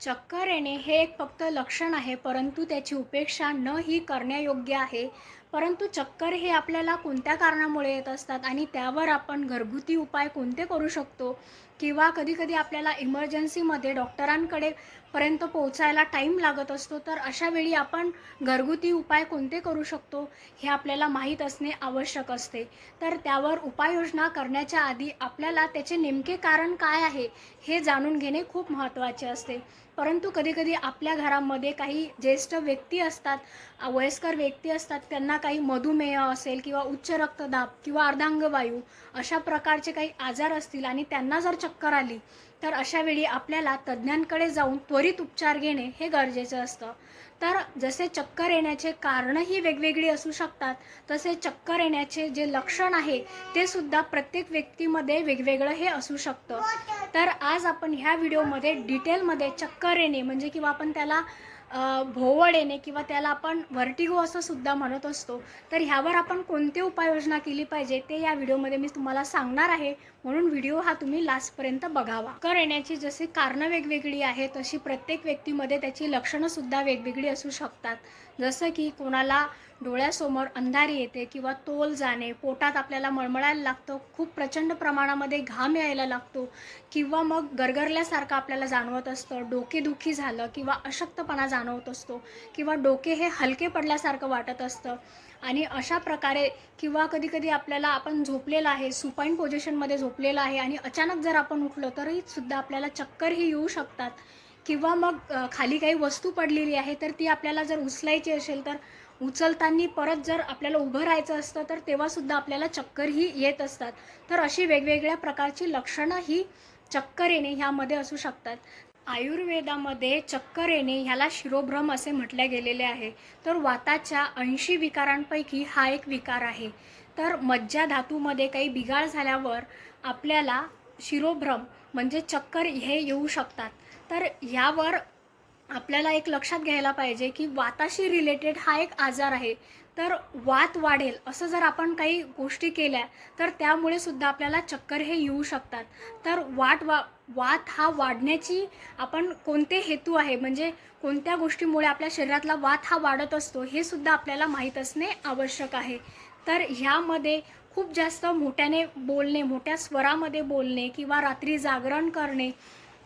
चक्कर येणे हे एक फक्त लक्षण आहे, परंतु त्याची उपेक्षा न ही करण्यायोग्य आहे. परंतु चक्कर हे आपल्याला कोणत्या कारणामुळे येत असतात आणि त्यावर आपण घरगुती उपाय कोणते करू शकतो किंवा कधी-कधी आपल्याला इमर्जन्सीमध्ये डॉक्टरांकडे पर्यंत पोहोचायला टाईम लागत असतो, तर अशा वेळी आपण घरगुती उपाय कोणते करू शकतो हे आपल्याला माहीत असणे आवश्यक असते. तर त्यावर उपाययोजना करण्याच्या आधी आपल्याला त्याचे नेमके कारण काय आहे हे जाणून घेणे खूप महत्त्वाचे असते. परंतु कधीकधी आपल्या घरामध्ये काही ज्येष्ठ व्यक्ती असतात, वयस्कर व्यक्ती असतात, त्यांना काही मधुमेह असेल किंवा उच्च रक्तदाब किंवा अर्धांगवायू अशा प्रकारचे काही आजार असतील आणि त्यांना जर चक्कर आली, तर अशा वेळी आपल्याला तज्ज्ञांकडे जाऊन त्वरित उपचार घेणे हे गरजेचं असतं. तर जसे चक्कर येण्याचे कारणंही वेगवेगळी असू शकतात, तसे चक्कर येण्याचे जे लक्षण आहे ते सुद्धा प्रत्येक व्यक्तीमध्ये वेगवेगळं हे असू शकतं. तर आज आपण ह्या व्हिडिओमध्ये डिटेलमध्ये चक्कर येणे म्हणजे किंवा आपण त्याला भोवळ येणे किंवा त्याला आपण व्हर्टिगो असं सुद्धा म्हणत असतो, तर ह्यावर आपण कोणती उपाययोजना केली पाहिजे ते या व्हिडिओमध्ये मी तुम्हाला सांगणार आहे. म्हणून व्हिडिओ हा तुम्ही लास्टपर्यंत बघावा. चक्कर येण्याची जशी कारणं वेगवेगळी आहेत, तशी प्रत्येक व्यक्तीमध्ये त्याची लक्षणंसुद्धा वेगवेगळी असू शकतात. जसं की कोणाला डोळ्यासमोर अंधारी येते किंवा तोल जाणे, पोटात आपल्याला मळमळायला लागतं, खूप प्रचंड प्रमाणामध्ये घाम यायला लागतो किंवा मग गरगरल्यासारखं आपल्याला जाणवत असतं, डोकेदुखी झालं किंवा अशक्तपणा जाणवत असतो किंवा डोके हे हलके पडल्यासारखं वाटत असतं. आणि अशा प्रकारे किंवा कधीकधी आपल्याला आपण झोपलेलं आहे, सुपाईन पोझिशनमध्ये झोपलेलं आहे आणि अचानक जर आपण उठलो तरी सुद्धा आपल्याला चक्करही येऊ शकतात. किंवा मग खाली काही वस्तू पडलेली आहे, तर ती आपल्याला जर उचलायची असेल, तर उचलताना परत जर आपल्याला उभं राहायचं असतं, तर तेव्हासुद्धा आपल्याला चक्करही येत असतात. तर अशी वेगवेगळ्या प्रकारची लक्षणं ही चक्कर येणे ह्यामध्ये असू शकतात. आयुर्वेदामध्ये चक्कर येणे ह्याला शिरोभ्रम असे म्हटले गेलेले आहे. तर वाताच्या 80 विकारांपैकी हा एक विकार आहे. तर मज्जा धातूमध्ये काही बिघाड झाल्यावर आपल्याला शिरोभ्रम म्हणजे चक्कर हे येऊ शकतात. तर ह्यावर आपल्याला एक लक्षात घ्यायला पाहिजे की वाताशी रिलेटेड हा एक आजार आहे. तर वात वाढेल असं जर आपण काही गोष्टी केल्या, तर त्यामुळे सुद्धा आपल्याला चक्कर हे येऊ शकतात. तर वात हा वाढण्याची आपण कोणते हेतू आहे, म्हणजे कोणत्या गोष्टीमुळे आपल्या शरीरातला वात हा वाढत असतो हे सुद्धा आपल्याला माहीत असणे आवश्यक आहे. तर ह्यामध्ये खूप जास्त मोठ्याने बोलणे, मोठ्या स्वरामध्ये बोलणे किंवा रात्री जागरण करणे,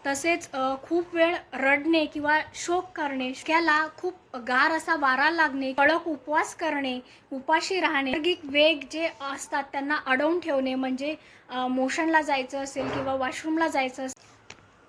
तसेच खूप वेळ रडणे किंवा शोक करणे, त्याला खूप गार असा वारा लागणे, कडक उपवास करणे, उपाशी राहणे, नैसर्गिक वेग जे असतात त्यांना अडवून ठेवणे, म्हणजे मोशनला जायचं असेल किंवा वॉशरूमला जायचं असेल.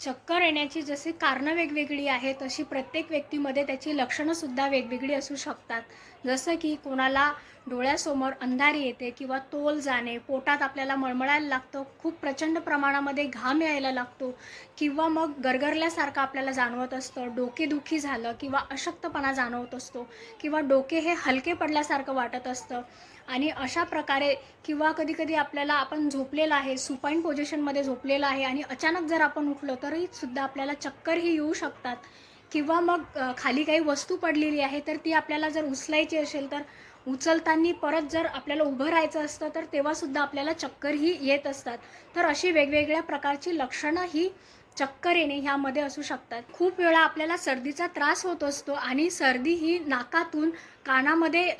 चक्कर येण्याची जशी कारणं वेगवेगळी आहेत, तशी प्रत्येक व्यक्तीमध्ये त्याची लक्षणंसुद्धा वेगवेगळी असू शकतात. जसं की कोणाला डोळ्यासमोर अंधारी येते किंवा तोल जाणे, पोटात आपल्याला मळमळायला लागतं, खूप प्रचंड प्रमाणामध्ये घाम यायला लागतो किंवा मग गरगरल्यासारखं आपल्याला जाणवत असतं, डोकेदुखी झालं किंवा अशक्तपणा जाणवत असतो किंवा डोके हे हलके पडल्यासारखं वाटत असतं. आणि अशा प्रकारे किंवा कधीकधी आपल्याला आपण झोपलेलं आहे, सुपाईन पोझिशनमध्ये झोपलेलं आहे आणि अचानक जर आपण उठलो तरी सुद्धा आपल्याला चक्करही येऊ शकतात. किंवा मग खाली काही वस्तू पडलेली आहे, तर ती आपल्याला जर उचलायची असेल, तर उचलताना परत जर आपल्याला उभं राहायचं असतं, तर तेव्हासुद्धा आपल्याला चक्करही येत असतात. तर अशी वेगवेगळ्या प्रकारची लक्षणं ही चक्कर येणे ह्यामध्ये असू शकतात. खूप वेळा आपल्याला सर्दीचा त्रास होत असतो आणि सर्दी ही नाकातून कानामध्ये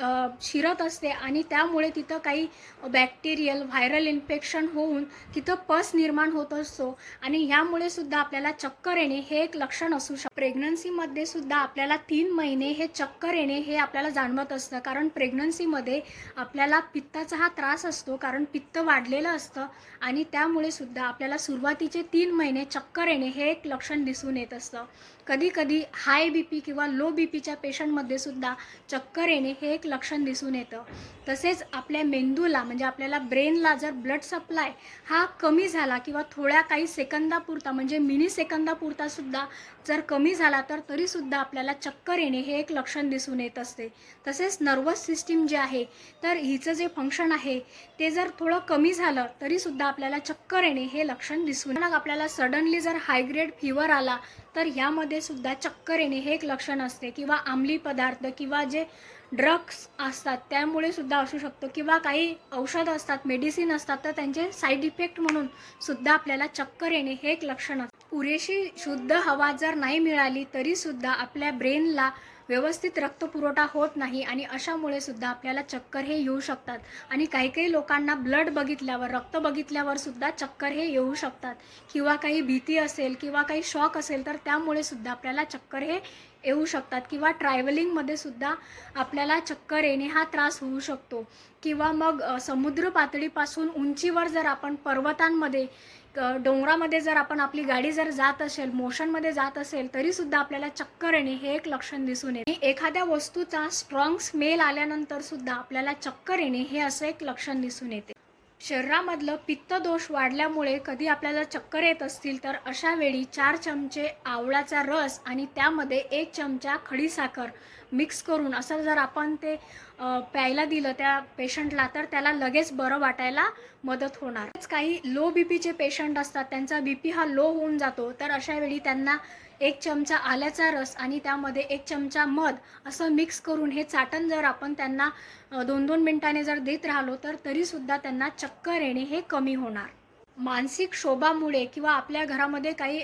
शिरत असते आणि त्यामुळे तिथं काही बॅक्टेरियल व्हायरल इन्फेक्शन होऊन तिथं पस निर्माण होत असतो आणि ह्यामुळे सुद्धा आपल्याला चक्कर येणे हे एक लक्षण असू शकतं. प्रेग्नन्सीमध्ये सुद्धा आपल्याला 3 महिने हे चक्कर येणे हे आपल्याला जाणवत असतं, कारण प्रेग्नन्सीमध्ये आपल्याला पित्ताचा हा त्रास असतो, कारण पित्त वाढलेलं असतं आणि त्यामुळे सुद्धा आपल्याला सुरुवातीचे 3 महिने चक्कर येणे हे एक लक्षण दिसून येत असतं. कधीकधी हाय BP किंवा लो BPच्या पेशंटमध्ये सुद्धा चक्कर येणे हे एक लक्षण दिसून येतं. तसेच आपल्या मेंदूला म्हणजे आपल्याला ब्रेनला जर ब्लड सप्लाय हा कमी झाला किंवा थोड्या काही सेकंदापुरता म्हणजे मिनी सेकंदापुरता सुद्धा जर कमी झाला, तर तरीसुद्धा आपल्याला चक्कर येणे हे एक लक्षण दिसून येत असते. तसेच नर्वस सिस्टीम जे आहे, तर हिचं जे फंक्शन आहे ते जर थोडं कमी झालं तरीसुद्धा आपल्याला चक्कर येणे हे लक्षण दिसून येतं. आपल्याला सडनली जर हाय ग्रेड फीवर आला, तर ह्यामध्ये सुद्धा चक्कर येणे हे एक लक्षण असते किंवा अंमली पदार्थ किंवा जे ड्रग्स असतात त्यामुळे सुद्धा असू शकतो किंवा काही औषधं असतात, मेडिसिन असतात, तर त्यांचे साईड इफेक्ट म्हणून सुद्धा आपल्याला चक्कर येणे हे एक लक्षण असतं. पुरेशी शुद्ध हवा जर नाही मिळाली तरीसुद्धा आपल्या ब्रेनला व्यवस्थित रक्तपुरवठा होत नाही आणि अशामुळे सुद्धा आपल्याला चक्कर हे येऊ शकतात. आणि काही काही लोकांना ब्लड बघितल्यावर, रक्त बघितल्यावर सुद्धा चक्कर हे येऊ शकतात किंवा काही भीती असेल किंवा काही शॉक असेल तर त्यामुळे सुद्धा आपल्याला चक्कर हे येऊ शकतात किंवा ट्रॅव्हलिंगमध्ये सुद्धा आपल्याला चक्कर येणे हा त्रास होऊ शकतो. किंवा मग समुद्र पातळीपासून उंचीवर जर आपण पर्वतांमध्ये डोंगरामध्ये जर आपण आपली गाडी जर जात असेल, मोशनमध्ये जात असेल तरीसुद्धा आपल्याला चक्कर येणे हे एक लक्षण दिसून येते. एखाद्या वस्तूचा स्ट्रॉंग स्मेल आल्यानंतर सुद्धा आपल्याला चक्कर येणे हे असं एक लक्षण दिसून येते. शरीरामधलं पित्तदोष वाढल्यामुळे कधी आपल्याला चक्कर येत असतील तर अशा वेळी 4 चमचे आवळाचा रस आणि त्यामध्ये 1 चमचा खडीसाखर मिक्स करून असं जर आपण ते प्यायला दिलं त्या पेशंटला तर त्याला लगेच बरं वाटायला मदत होणार. काही लो बी पीचे पेशंट असतात, त्यांचा बी पी हा लो होऊन जातो, तर अशा वेळी त्यांना 1 चमचा आल्याचा रस आणि त्यामध्ये 1 चमचा मध असं मिक्स करून हे चाटण जर आपण त्यांना 2-2 मिनिटांनी जर देत राहिलो तर तरीसुद्धा त्यांना चक्कर येणे हे कमी होणार. मानसिक क्षोभामुळे किंवा आपल्या घरामध्ये काही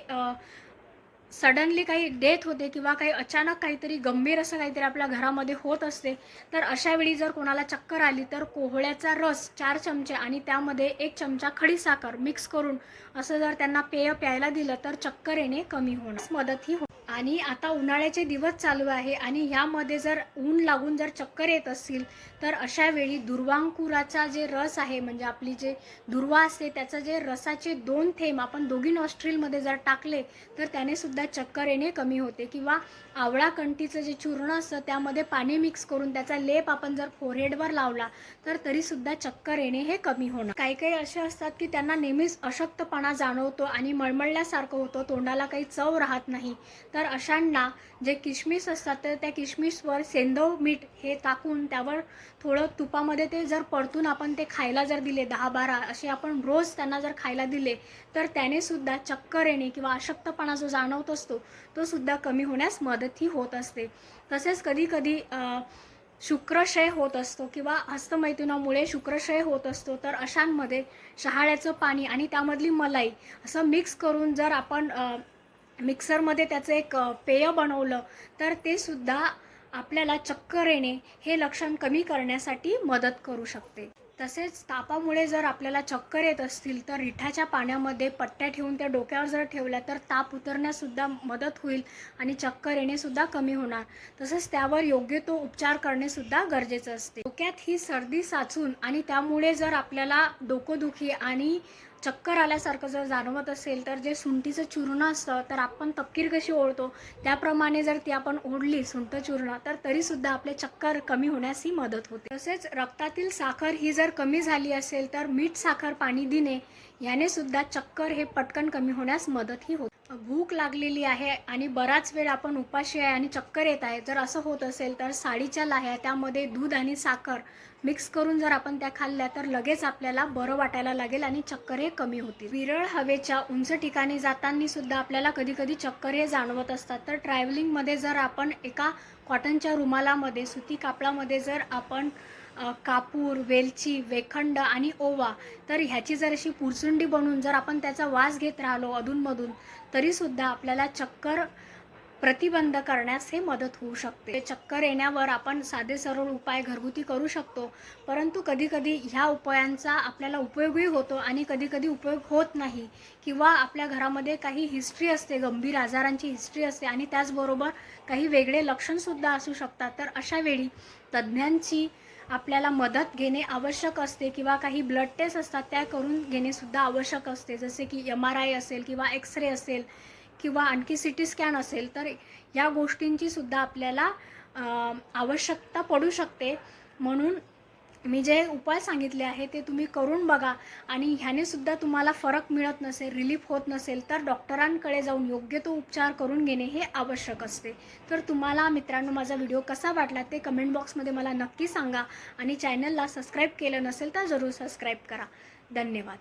सडनली काही डेथ होते किंवा काही अचानक काहीतरी गंभीर असं काहीतरी आपल्या घरामध्ये होत असते तर अशा वेळी जर कोणाला चक्कर आली तर कोहळ्याचा रस 4 चमचे आणि त्यामध्ये 1 चमचा खडीसाखर मिक्स करून असं जर त्यांना पेय प्यायला दिलं तर चक्कर येणे कमी होण्यास मदतही होते. आणि आता उन्हाळ्याचे दिवस चालू आहे आणि ह्यामध्ये जर ऊन लागून जर चक्कर येत असतील तर अशा वेळी दुर्वांकुराचा जे रस आहे, म्हणजे आपली जे दुर्वा असते त्याचं जे रसाचे 2 थेंब आपण दोघी नॉस्ट्रिलमध्ये जर टाकले तर त्याने सुद्धा चक्कर येणे कमी होते. किंवा आवळा कंठीचं जे चूर्ण असतं त्यामध्ये पाणी मिक्स करून त्याचा लेप आपण जर फोरहेडवर लावला तर तरीसुद्धा चक्कर येणे हे कमी होणार. काही काही असे असतात की त्यांना नेहमीच अशक्तपणा जाणवतो आणि मळमळल्यासारखं होतं, तोंडाला काही चव राहत नाही, तर अशांना जे किशमिश असतात तर त्या किशमिशवर सेंधव मीठ हे टाकून त्यावर थोडं तुपामध्ये ते जर परतून आपण ते खायला जर दिले 10-12 असे आपण रोज त्यांना जर खायला दिले तर त्याने सुद्धा चक्कर येणे किंवा अशक्तपणा जो जाणवत असतो तो सुद्धा कमी होण्यास मदतही होत असते. तसेच कधी कधी शुक्रक्षय होत असतो किंवा हस्तमैथुनामुळे शुक्रक्षय होत असतो, तर अशांमध्ये शहाळ्याचं पाणी आणि त्यामधली मलाई असं मिक्स करून जर आपण मिक्सरमध्ये त्याचं एक पेय बनवलं तर ते सुद्धा आपल्याला चक्कर येणे हे लक्षण कमी करण्यासाठी मदत करू शकते. तसेच तापामुळे जर आपल्याला चक्कर येत असतील तर रिठाच्या पाण्यामध्ये पट्ट्या ठेवून त्या डोक्यावर जर ठेवल्या तर ताप उतरण्यासुद्धा मदत होईल आणि चक्कर येणेसुद्धा कमी होणार. तसंच त्यावर योग्य तो उपचार करणेसुद्धा गरजेचं असते. डोक्यात ही सर्दी साचून आणि त्यामुळे जर आपल्याला डोकोदुखी आणि चक्कर आल्यासारखं जर जाणवत असेल तर जे सुंठीचं चूर्ण असतं तर आपण तपकीर कशी ओढतो त्याप्रमाणे जर ती आपण ओढली सुंठ चूर्ण तर तरीसुद्धा आपले चक्कर कमी होण्यासही मदत होते. तसेच रक्तातील साखर ही जर कमी झाली असेल तर मीठ साखर पाणी देणे याने सुद्धा चक्कर हे पटकन कमी होण्यास मदतही होते. भूक लागलेली आहे आणि बराच वेळ आपण उपाशी आहे आणि चक्कर येत आहे, जर असं होत असेल तर साडीच्या लाह्या त्यामध्ये दूध आणि साखर मिक्स करून जर आपण त्या खाल्ल्या तर लगेच आपल्याला बरं वाटायला लागेल आणि चक्कर हे कमी होतील. विरळ हवेच्या उंच ठिकाणी जाताना सुद्धा आपल्याला कधी कधी चक्कर हे जाणवत असतात, तर ट्रॅव्हलिंगमध्ये जर आपण एका कॉटनच्या रुमालामध्ये सुती कापडामध्ये जर आपण कापूर, वेलची, वेखंड आणि ओवा तर ह्याची जर अशी पुरचुंडी बनवून जर आपण त्याचा वास घेत राहिलो अधूनमधून तरीसुद्धा आपल्याला चक्कर प्रतिबंध करण्यास हे मदत होऊ शकते. चक्कर येण्यावर आपण साधे सरळ उपाय घरगुती करू शकतो, परंतु कधीकधी ह्या उपायांचा आपल्याला उपयोगही होतो आणि कधीकधी उपयोग होत नाही किंवा आपल्या घरामध्ये काही हिस्ट्री असते, गंभीर आजारांची हिस्ट्री असते आणि त्याचबरोबर काही वेगळे लक्षणसुद्धा असू शकतात. तर अशा वेळी तज्ज्ञांची आपल्याला मदत घेणे आवश्यक असते किंवा काही ब्लड टेस्ट असतात त्या करून घेणेसुद्धा आवश्यक असते, जसे की MRI असेल किंवा एक्सरे असेल किंवा आणखी CT स्कॅन असेल, तर या गोष्टींची सुद्धा आपल्याला आवश्यकता पडू शकते. म्हणून मी जे उपाय सांगितले आहे ते तुम्ही करून बघा आणि ह्याने सुद्धा तुम्हाला फरक मिळत नसेल, रिलीफ होत नसेल तर डॉक्टरांकडे जाऊन योग्य तो उपचार करून घेणे हे आवश्यक असते. तर तुम्हाला मित्रांनो माझा व्हिडिओ कसा वाटला ते कमेंट बॉक्समध्ये मला नक्की सांगा आणि चॅनलला सबस्क्राईब केलं नसेल तर जरूर सबस्क्राईब करा. धन्यवाद.